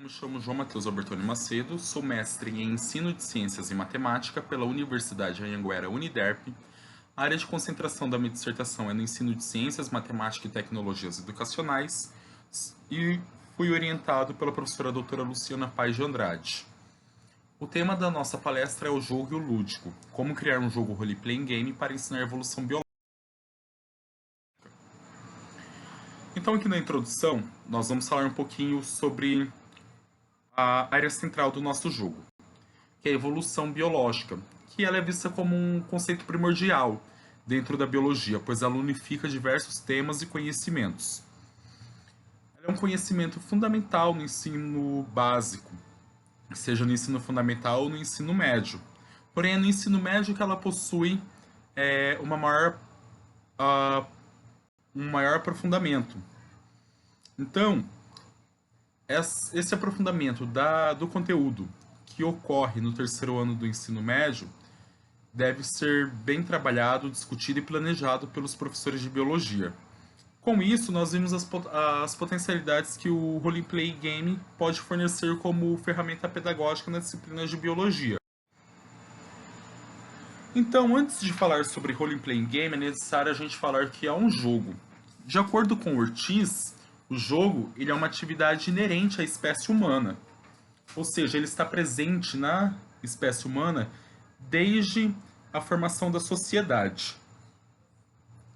Me chamo João Matheus Albertoni Macedo, sou mestre em Ensino de Ciências e Matemática pela Universidade Anhanguera Uniderp. A área de concentração da minha dissertação é no ensino de Ciências, Matemática e Tecnologias Educacionais e fui orientado pela professora doutora Luciana Paes de Andrade. O tema da nossa palestra é o jogo e o lúdico, como criar um jogo role-playing game para ensinar a evolução biológica. Então aqui na introdução, nós vamos falar um pouquinho sobre a área central do nosso jogo, que é a evolução biológica, que ela é vista como um conceito primordial dentro da biologia, pois ela unifica diversos temas e conhecimentos. Ela é um conhecimento fundamental no ensino básico, seja no ensino fundamental ou no ensino médio. Porém, é no ensino médio que ela possui um maior aprofundamento. Então, esse aprofundamento do conteúdo que ocorre no terceiro ano do ensino médio deve ser bem trabalhado, discutido e planejado pelos professores de biologia. Com isso, nós vimos as potencialidades que o roleplay game pode fornecer como ferramenta pedagógica nas disciplinas de biologia. Então, antes de falar sobre roleplay game, é necessário a gente falar que é um jogo. De acordo com Ortiz, o jogo ele é uma atividade inerente à espécie humana, ou seja, ele está presente na espécie humana desde a formação da sociedade.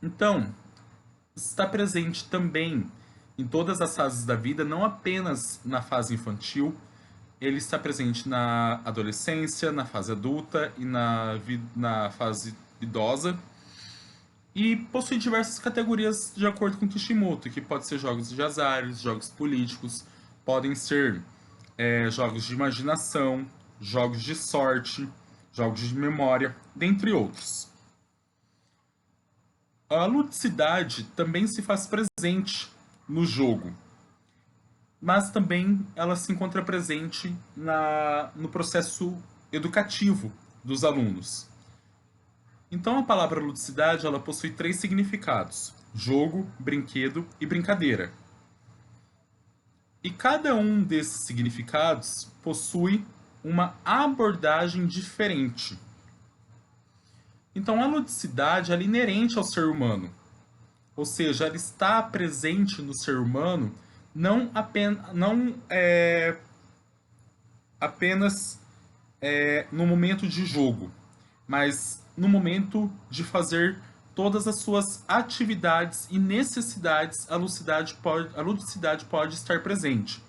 Então, está presente também em todas as fases da vida, não apenas na fase infantil, ele está presente na adolescência, na fase adulta e na fase idosa. E possui diversas categorias de acordo com Kishimoto, que pode ser jogos de azar, jogos políticos, podem ser jogos de imaginação, jogos de sorte, jogos de memória, dentre outros. A ludicidade também se faz presente no jogo, mas também ela se encontra presente no processo educativo dos alunos. Então a palavra ludicidade ela possui 3 significados: jogo, brinquedo e brincadeira. E cada um desses significados possui uma abordagem diferente. Então a ludicidade ela é inerente ao ser humano, ou seja, ela está presente no ser humano não apenas no momento de jogo, mas no momento de fazer todas as suas atividades e necessidades, a ludicidade pode estar presente.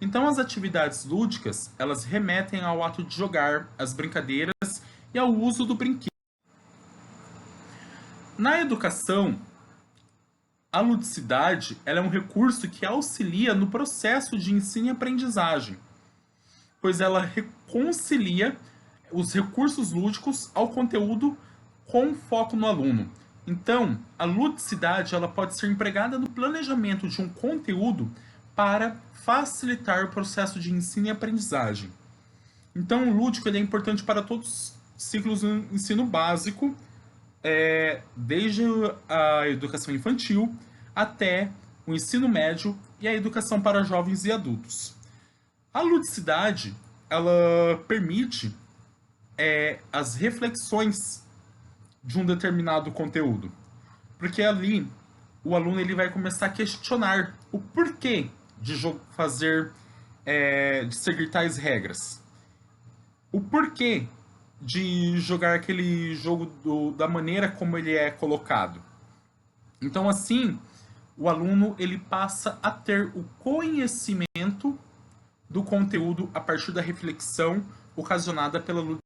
Então, as atividades lúdicas, elas remetem ao ato de jogar, às brincadeiras e ao uso do brinquedo. Na educação, a ludicidade ela é um recurso que auxilia no processo de ensino e aprendizagem, pois ela reconcilia os recursos lúdicos ao conteúdo com foco no aluno. Então, a ludicidade ela pode ser empregada no planejamento de um conteúdo para facilitar o processo de ensino e aprendizagem. Então, o lúdico ele é importante para todos os ciclos do ensino básico, desde a educação infantil até o ensino médio e a educação para jovens e adultos. A ludicidade ela permite as reflexões de um determinado conteúdo, porque ali o aluno ele vai começar a questionar o porquê de de seguir tais regras, o porquê de jogar aquele jogo da maneira como ele é colocado. Então assim o aluno ele passa a ter o conhecimento do conteúdo a partir da reflexão ocasionada pela ludicidade.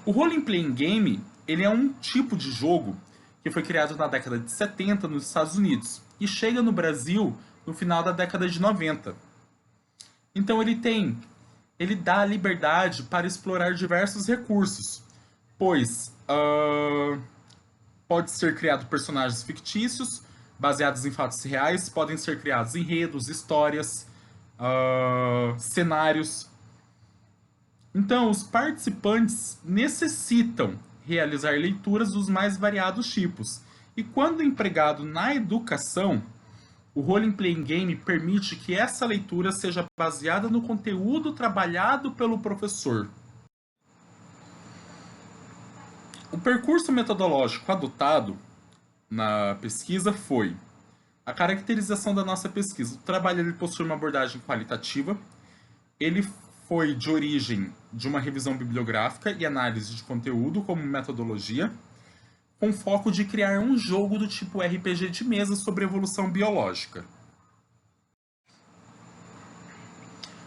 O role-playing game ele é um tipo de jogo que foi criado na década de 70 nos Estados Unidos e chega no Brasil no final da década de 90. Então ele dá liberdade para explorar diversos recursos, pois pode ser criado personagens fictícios baseados em fatos reais, podem ser criados enredos, histórias, cenários. Então, os participantes necessitam realizar leituras dos mais variados tipos. E quando empregado na educação, O Role Playing Game permite que essa leitura seja baseada no conteúdo trabalhado pelo professor. O percurso metodológico adotado na pesquisa foi a caracterização da nossa pesquisa. O trabalho ele possui uma abordagem qualitativa, ele foi de origem de uma revisão bibliográfica e análise de conteúdo como metodologia, com foco de criar um jogo do tipo RPG de mesa sobre evolução biológica.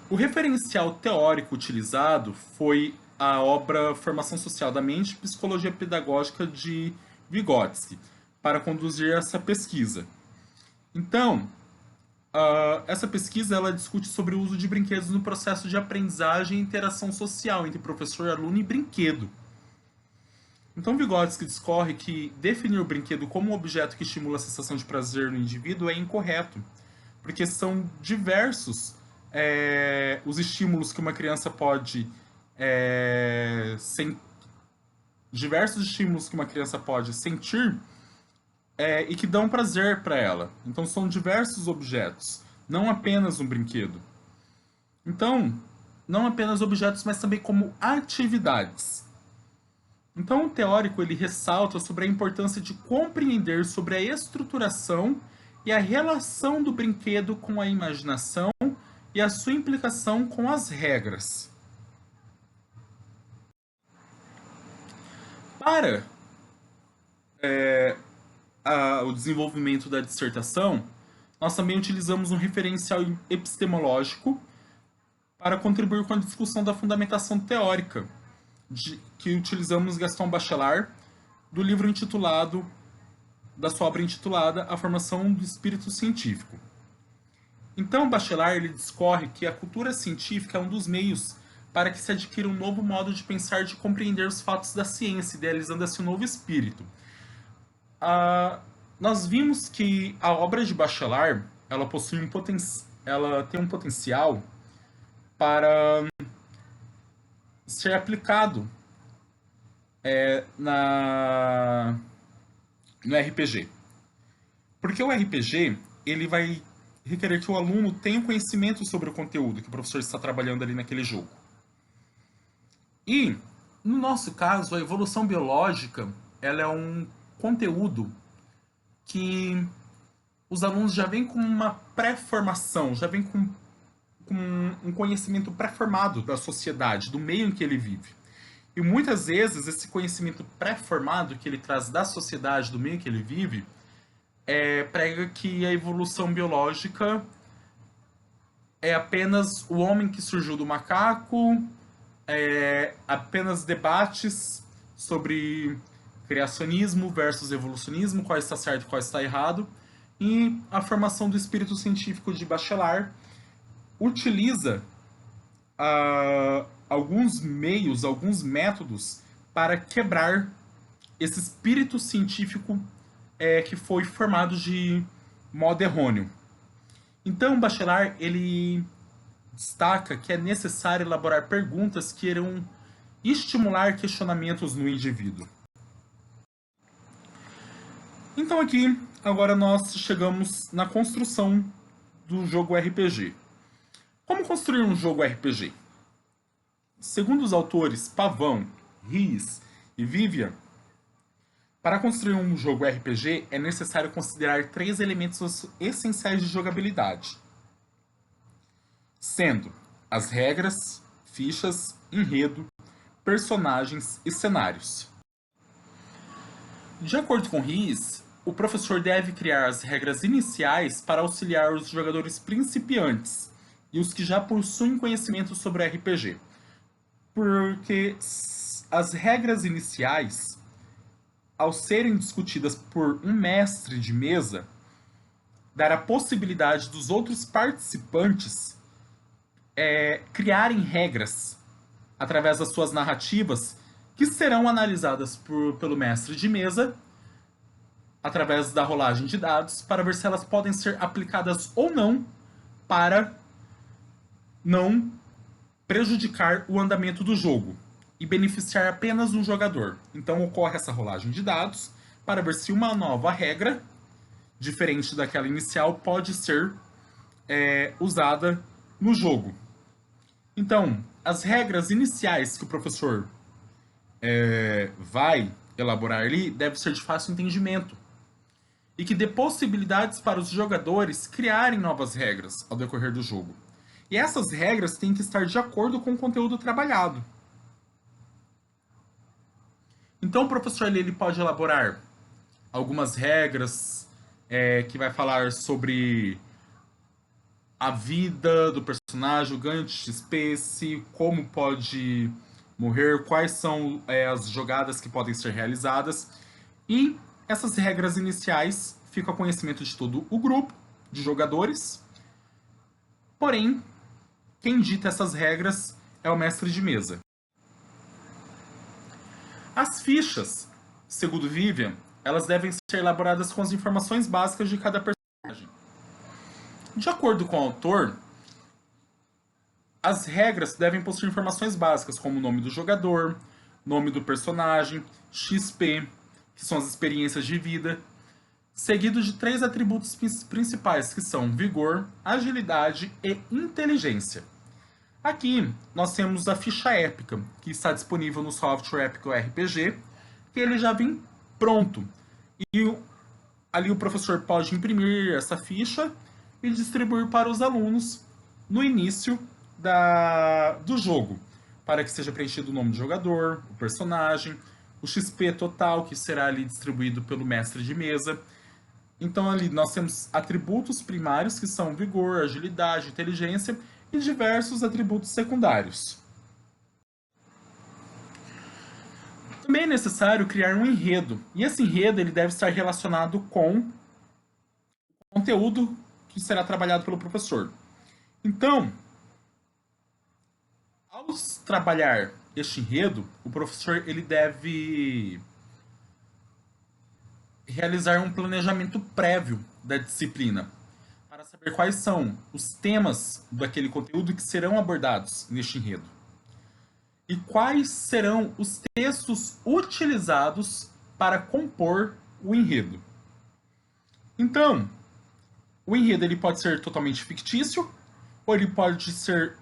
O referencial teórico utilizado foi a obra Formação Social da Mente e Psicologia Pedagógica de Vygotsky, para conduzir essa pesquisa. Então, essa pesquisa ela discute sobre o uso de brinquedos no processo de aprendizagem e interação social entre professor, aluno e brinquedo. Então, Vygotsky discorre que definir o brinquedo como um objeto que estimula a sensação de prazer no indivíduo é incorreto, porque são diversos os estímulos que uma criança pode diversos estímulos que uma criança pode sentir e que dão prazer para ela. Então são diversos objetos, não apenas um brinquedo. Então, não apenas objetos, mas também como atividades. Então o teórico ele ressalta sobre a importância de compreender sobre a estruturação e a relação do brinquedo com a imaginação e a sua implicação com as regras. Para o desenvolvimento da dissertação, nós também utilizamos um referencial epistemológico para contribuir com a discussão da fundamentação teórica, que utilizamos Gaston Bachelard, do livro intitulado, da sua obra intitulada A Formação do Espírito Científico. Então, Bachelard ele discorre que a cultura científica é um dos meios para que se adquira um novo modo de pensar e de compreender os fatos da ciência, idealizando assim um novo espírito. Nós vimos que a obra de Bachelard ela possui ela tem um potencial para ser aplicado no RPG. Porque o RPG ele vai requerer que o aluno tenha conhecimento sobre o conteúdo que o professor está trabalhando ali naquele jogo. E, no nosso caso, a evolução biológica ela é um conteúdo que os alunos já vêm com uma pré-formação, já vêm com um conhecimento pré-formado da sociedade, do meio em que ele vive. E muitas vezes esse conhecimento pré-formado que ele traz da sociedade, do meio em que ele vive, prega que a evolução biológica é apenas o homem que surgiu do macaco, apenas debates sobre criacionismo versus evolucionismo, qual está certo e qual está errado, e a formação do espírito científico de Bachelard utiliza alguns meios, alguns métodos para quebrar esse espírito científico que foi formado de modo errôneo. Então, Bachelard ele destaca que é necessário elaborar perguntas que irão estimular questionamentos no indivíduo. Então aqui, agora nós chegamos na construção do jogo RPG. Como construir um jogo RPG? Segundo os autores Pavão, Ries e Vivian, para construir um jogo RPG é necessário considerar 3 elementos essenciais de jogabilidade, sendo as regras, fichas, enredo, personagens e cenários. De acordo com Ries, o professor deve criar as regras iniciais para auxiliar os jogadores principiantes e os que já possuem conhecimento sobre RPG, porque as regras iniciais, ao serem discutidas por um mestre de mesa, dar a possibilidade dos outros participantes criarem regras através das suas narrativas que serão analisadas pelo mestre de mesa através da rolagem de dados para ver se elas podem ser aplicadas ou não para não prejudicar o andamento do jogo e beneficiar apenas um jogador. Então ocorre essa rolagem de dados para ver se uma nova regra diferente daquela inicial, pode ser usada no jogo. Então, as regras iniciais que o professor vai elaborar ali devem ser de fácil entendimento e que dê possibilidades para os jogadores criarem novas regras ao decorrer do jogo. E essas regras têm que estar de acordo com o conteúdo trabalhado. Então o professor ele pode elaborar algumas regras que vai falar sobre a vida do personagem, o ganho de XP, como pode morrer, quais são as jogadas que podem ser realizadas. E essas regras iniciais ficam a conhecimento de todo o grupo de jogadores. Porém, quem dita essas regras é o mestre de mesa. As fichas, segundo Vivian, elas devem ser elaboradas com as informações básicas de cada personagem. De acordo com o autor, as regras devem possuir informações básicas como o nome do jogador, nome do personagem, XP, que são as experiências de vida, seguido de 3 atributos principais, que são vigor, agilidade e inteligência. Aqui nós temos a ficha épica, que está disponível no software Épico RPG, que ele já vem pronto. E ali o professor pode imprimir essa ficha e distribuir para os alunos no início do jogo, para que seja preenchido o nome do jogador, o personagem, o XP total, que será ali distribuído pelo mestre de mesa. Então ali nós temos atributos primários, que são vigor, agilidade, inteligência, e diversos atributos secundários. Também é necessário criar um enredo, e esse enredo ele deve estar relacionado com o conteúdo que será trabalhado pelo professor. Então, ao trabalhar este enredo, o professor ele deve realizar um planejamento prévio da disciplina para saber quais são os temas daquele conteúdo que serão abordados neste enredo e quais serão os textos utilizados para compor o enredo. Então, o enredo ele pode ser totalmente fictício ou ele pode ser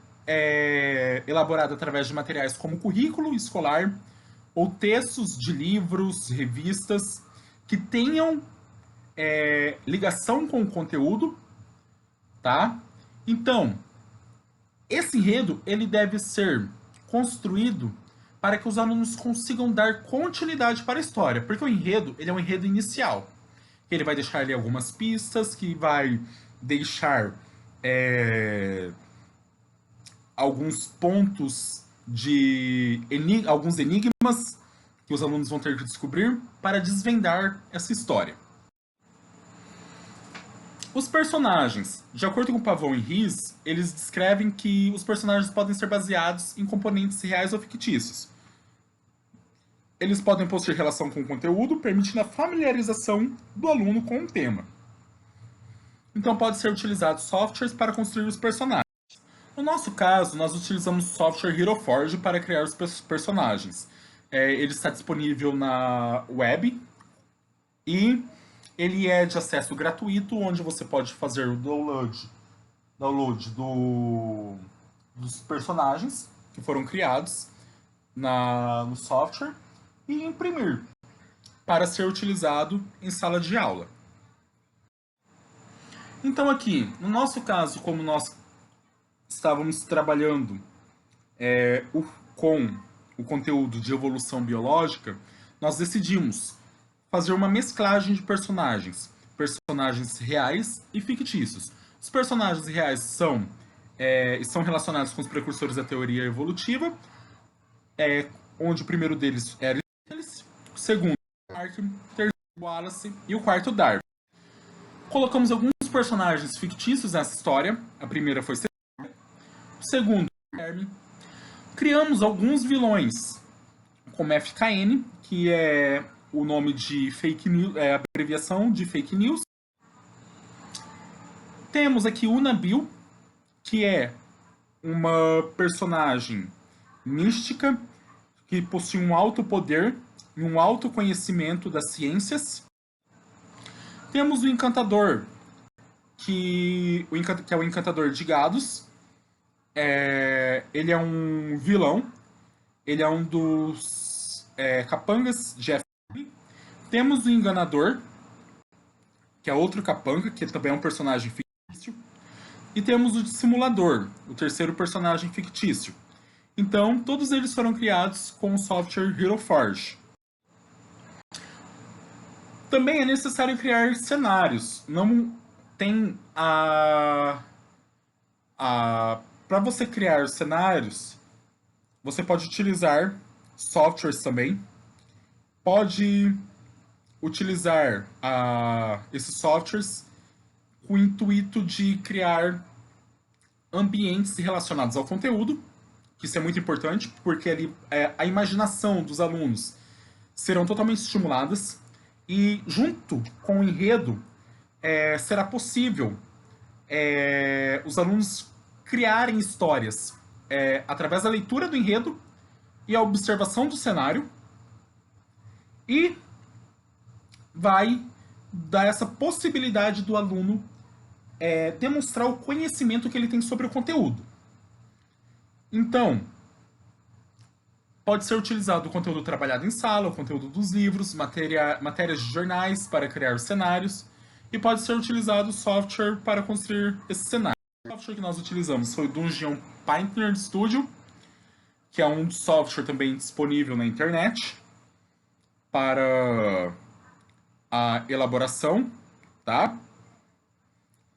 elaborado através de materiais como currículo escolar ou textos de livros, revistas que tenham ligação com o conteúdo, tá? Então, esse enredo ele deve ser construído para que os alunos consigam dar continuidade para a história, porque o enredo ele é um enredo inicial. Ele vai deixar ali algumas pistas, que vai deixar alguns pontos de alguns enigmas que os alunos vão ter que descobrir para desvendar essa história. Os personagens, de acordo com Pavão e Riz, eles descrevem que os personagens podem ser baseados em componentes reais ou fictícios. Eles podem possuir relação com o conteúdo, permitindo a familiarização do aluno com o tema. Então, pode ser utilizado softwares para construir os personagens. No nosso caso, nós utilizamos o software HeroForge para criar os personagens. Ele está disponível na web e ele é de acesso gratuito, onde você pode fazer o download dos personagens que foram criados no software e imprimir para ser utilizado em sala de aula. Então aqui, no nosso caso, como nós estávamos trabalhando com o conteúdo de evolução biológica, nós decidimos fazer uma mesclagem de personagens reais e fictícios. Os personagens reais estão relacionados com os precursores da teoria evolutiva, onde o primeiro deles era Aristóteles, o segundo Darwin, o terceiro Wallace e o quarto Darwin. Colocamos alguns personagens fictícios nessa história. A primeira foi o segundo Hermes. Criamos alguns vilões, como FKN, que é o nome de fake news, a abreviação de fake news. Temos aqui o Nabil, que é uma personagem mística que possui um alto poder e um alto conhecimento das ciências. Temos o encantador, que é o encantador de gados. Ele é um vilão. Ele é um dos capangas de FP. Temos o enganador, que é outro capanga, que também é um personagem fictício. E temos o dissimulador, o terceiro personagem fictício. Então, todos eles foram criados com o software Hero Forge. Também é necessário criar cenários. Não tem para você criar cenários, você pode utilizar softwares também. Pode utilizar esses softwares com o intuito de criar ambientes relacionados ao conteúdo, que isso é muito importante, porque ali, a imaginação dos alunos serão totalmente estimuladas e, junto com o enredo, será possível os alunos criarem histórias através da leitura do enredo e a observação do cenário, e vai dar essa possibilidade do aluno demonstrar o conhecimento que ele tem sobre o conteúdo. Então, pode ser utilizado o conteúdo trabalhado em sala, o conteúdo dos livros, matérias de jornais para criar os cenários, e pode ser utilizado o software para construir esse cenário. O software que nós utilizamos foi o Dungeon Painter Studio, que é um software também disponível na internet para a elaboração, tá?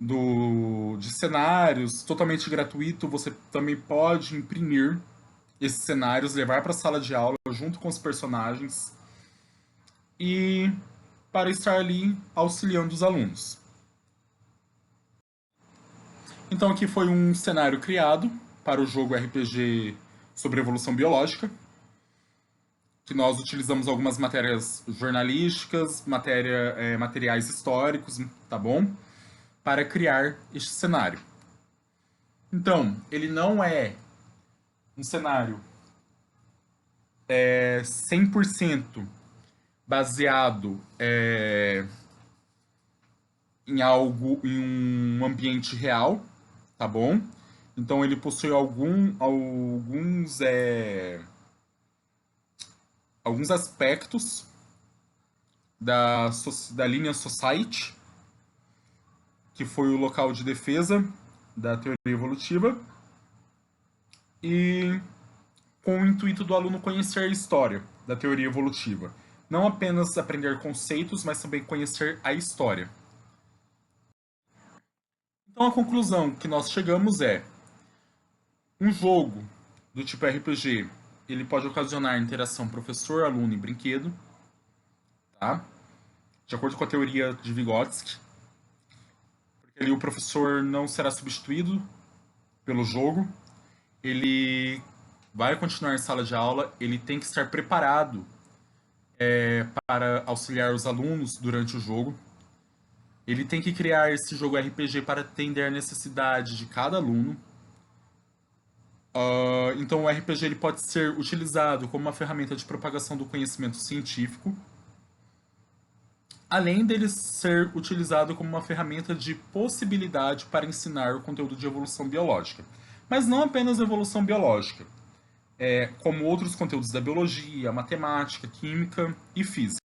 De cenários, totalmente gratuito. Você também pode imprimir esses cenários, levar para a sala de aula junto com os personagens e para estar ali auxiliando os alunos. Então aqui foi um cenário criado para o jogo RPG sobre evolução biológica, que nós utilizamos algumas matérias jornalísticas, materiais históricos, tá bom? Para criar este cenário. Então, ele não é um cenário 100% baseado em um ambiente real, tá bom? Então ele possui alguns aspectos da linha Society, que foi o local de defesa da teoria evolutiva, e com o intuito do aluno conhecer a história da teoria evolutiva. Não apenas aprender conceitos, mas também conhecer a história. Então a conclusão que nós chegamos é: um jogo do tipo RPG, ele pode ocasionar interação professor, aluno e brinquedo, tá? De acordo com a teoria de Vygotsky, porque ali o professor não será substituído pelo jogo, ele vai continuar em sala de aula, ele tem que estar preparado para auxiliar os alunos durante o jogo. Ele tem que criar esse jogo RPG para atender a necessidade de cada aluno. Então o RPG ele pode ser utilizado como uma ferramenta de propagação do conhecimento científico, além dele ser utilizado como uma ferramenta de possibilidade para ensinar o conteúdo de evolução biológica. Mas não apenas evolução biológica, como outros conteúdos da biologia, matemática, química e física.